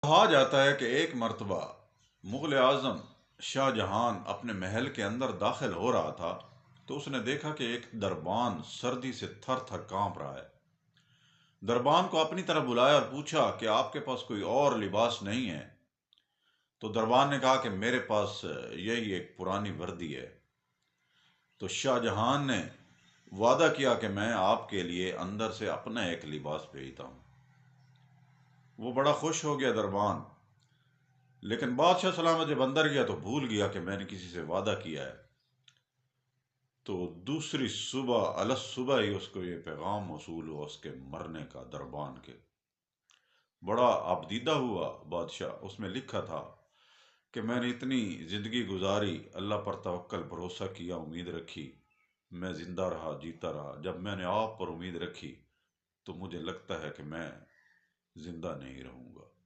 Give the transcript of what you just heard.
کہا جاتا ہے کہ ایک مرتبہ مغل اعظم شاہ جہان اپنے محل کے اندر داخل ہو رہا تھا تو اس نے دیکھا کہ ایک دربان سردی سے تھر تھر کانپ رہا ہے۔ دربان کو اپنی طرف بلایا اور پوچھا کہ آپ کے پاس کوئی اور لباس نہیں ہے؟ تو دربان نے کہا کہ میرے پاس یہی ایک پرانی وردی ہے۔ تو شاہ جہان نے وعدہ کیا کہ میں آپ کے لیے اندر سے اپنا ایک لباس بھیجتا ہوں۔ وہ بڑا خوش ہو گیا دربان، لیکن بادشاہ سلامت جب اندر گیا تو بھول گیا کہ میں نے کسی سے وعدہ کیا ہے۔ تو دوسری صبح الگ صبح ہی اس کو یہ پیغام موصول ہوا اس کے مرنے کا دربان کے۔ بڑا ابدیدہ ہوا بادشاہ، اس میں لکھا تھا کہ میں نے اتنی زندگی گزاری، اللہ پر توکل بھروسہ کیا، امید رکھی، میں زندہ رہا جیتا رہا، جب میں نے آپ پر امید رکھی تو مجھے لگتا ہے کہ میں زندہ نہیں رہوں گا۔